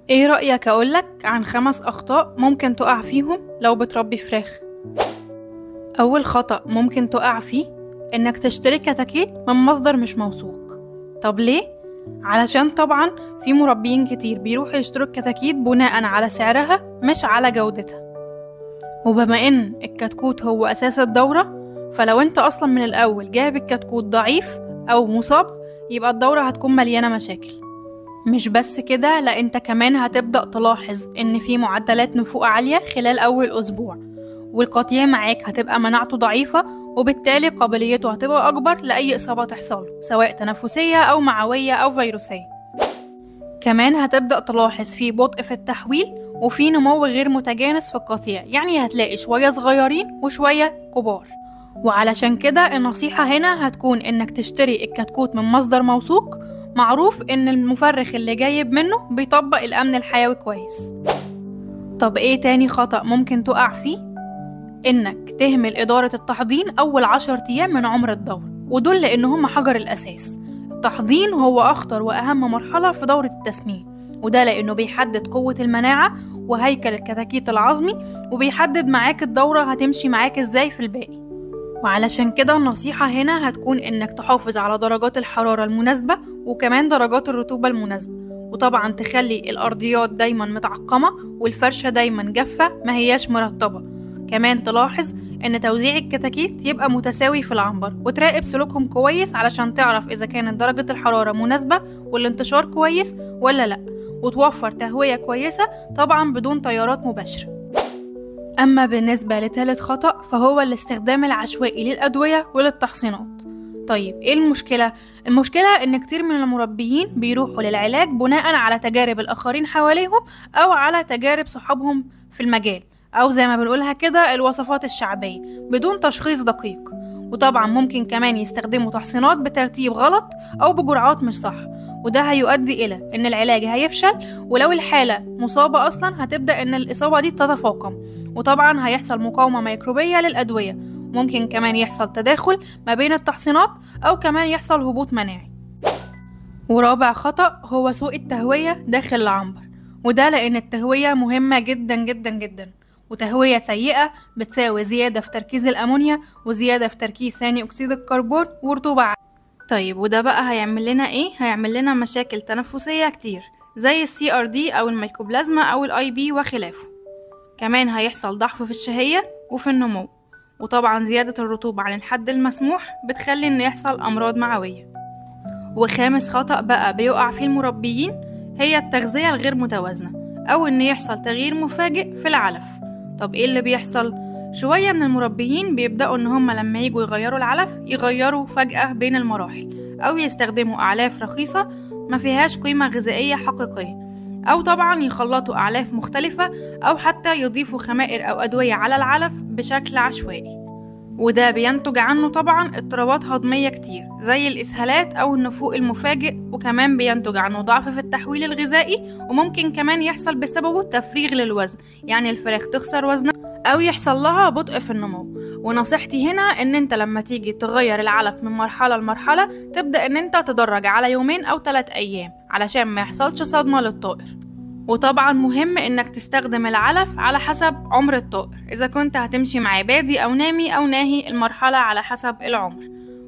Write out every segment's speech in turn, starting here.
ايه رأيك اقولك عن 5 اخطاء ممكن تقع فيهم لو بتربي فراخ؟ اول خطأ ممكن تقع فيه انك تشتري كتاكيت من مصدر مش موثوق. طب ليه؟ علشان طبعا في مربيين كتير بيروحوا يشتروا الكتاكيت بناء على سعرها مش على جودتها، وبما ان الكتكوت هو اساس الدورة، فلو انت اصلا من الاول جايب الكتكوت ضعيف او مصاب يبقى الدورة هتكون مليانة مشاكل. مش بس كده، لا انت كمان هتبدأ تلاحظ ان في معدلات نفوق عالية خلال اول اسبوع، والقطيع معاك هتبقى مناعته ضعيفة، وبالتالي قابليته هتبقى اكبر لأي اصابة تحصله سواء تنفسية او معوية او فيروسية. كمان هتبدأ تلاحظ في بطء في التحويل وفي نمو غير متجانس في القطيع، يعني هتلاقي شوية صغيرين وشوية كبار. وعلشان كده النصيحة هنا هتكون انك تشتري الكتكوت من مصدر موثوق معروف ان المفرخ اللي جايب منه بيطبق الامن الحيوي كويس. طب ايه تاني خطأ ممكن تقع فيه؟ انك تهمل ادارة التحضير اول 10 ايام من عمر الدورة، ودول لان هم حجر الاساس. التحضير هو اخطر واهم مرحلة في دورة التسمين، وده لانه بيحدد قوة المناعة وهيكل الكتاكيت العظمي، وبيحدد معاك الدورة هتمشي معاك ازاي في الباقي. وعلشان كده النصيحة هنا هتكون انك تحافظ على درجات الحرارة المناسبة وكمان درجات الرطوبة المناسبة، وطبعا تخلي الارضيات دايما متعقمة والفرشة دايما جافة ما هياش مرطبة. كمان تلاحظ ان توزيع الكتاكيت يبقى متساوي في العنبر، وتراقب سلوكهم كويس علشان تعرف اذا كانت درجة الحرارة مناسبة والانتشار كويس ولا لا، وتوفر تهوية كويسة طبعا بدون تيارات مباشرة. أما بالنسبة لثالث خطأ فهو الاستخدام العشوائي للأدوية وللتحصينات. طيب إيه المشكلة؟ المشكلة إن كتير من المربيين بيروحوا للعلاج بناء على تجارب الآخرين حواليهم أو على تجارب صحابهم في المجال، أو زي ما بنقولها كده الوصفات الشعبية بدون تشخيص دقيق. وطبعا ممكن كمان يستخدموا تحصينات بترتيب غلط أو بجرعات مش صح، وده هيؤدي إلى إن العلاج هيفشل، ولو الحالة مصابة أصلا هتبدأ إن الإصابة دي تتفاقم، وطبعا هيحصل مقاومة ميكروبية للأدوية. ممكن كمان يحصل تداخل ما بين التحصينات أو كمان يحصل هبوط مناعي. ورابع خطأ هو سوء التهوية داخل العنبر، وده لأن التهوية مهمة جدا جدا جدا، وتهوية سيئة بتساوي زيادة في تركيز الأمونيا وزيادة في تركيز ثاني أكسيد الكربون ورطوبة عالية. طيب وده بقى هيعمل لنا إيه؟ هيعمل لنا مشاكل تنفسية كتير زي CRD أو الميكوبلازما أو IB وخلافه. كمان هيحصل ضعف في الشهية وفي النمو، وطبعا زيادة الرطوبة عن الحد المسموح بتخلي إن يحصل أمراض معوية. وخامس خطأ بقى بيقع فيه المربيين هي التغذية الغير متوازنة، أو إن يحصل تغيير مفاجئ في العلف. طب إيه اللي بيحصل؟ شوية من المربيين بيبدأوا إن هما لما يجوا يغيروا العلف يغيروا فجأة بين المراحل، أو يستخدموا أعلاف رخيصة ما فيهاش قيمة غذائية حقيقية، أو طبعا يخلطوا أعلاف مختلفة، أو حتى يضيفوا خمائر أو أدوية على العلف بشكل عشوائي، وده بينتج عنه طبعا اضطرابات هضمية كتير زي الإسهالات أو النفوق المفاجئ، وكمان بينتج عنه ضعف في التحويل الغذائي، وممكن كمان يحصل بسببه تفريغ للوزن، يعني الفراخ تخسر وزنها أو يحصل لها بطء في النمو. ونصيحتي هنا ان انت لما تيجي تغير العلف من مرحلة لمرحلة تبدأ ان انت تدرج على يومين او 3 ايام علشان ما يحصلش صدمة للطائر. وطبعا مهم انك تستخدم العلف على حسب عمر الطائر، اذا كنت هتمشي معاه بادي او نامي او ناهي المرحلة على حسب العمر،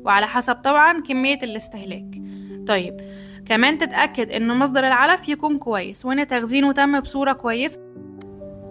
وعلى حسب طبعا كمية الاستهلاك. طيب كمان تتأكد ان مصدر العلف يكون كويس وان تخزينه تم بصورة كويسة.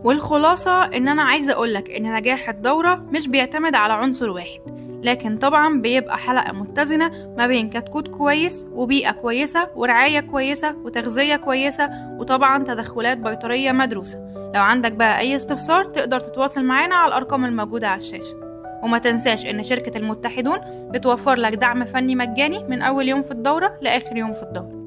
والخلاصة ان انا عايزة اقولك ان نجاح الدورة مش بيعتمد على عنصر واحد، لكن طبعا بيبقى حلقة متزنة ما بين كتكوت كويس وبيئة كويسة ورعاية كويسة وتغذية كويسة، وطبعا تدخلات بيطرية مدروسة. لو عندك بقى اي استفسار تقدر تتواصل معانا على الارقام الموجودة على الشاشة. وما تنساش ان شركة المتحدون بتوفر لك دعم فني مجاني من اول يوم في الدورة لاخر يوم في الدورة.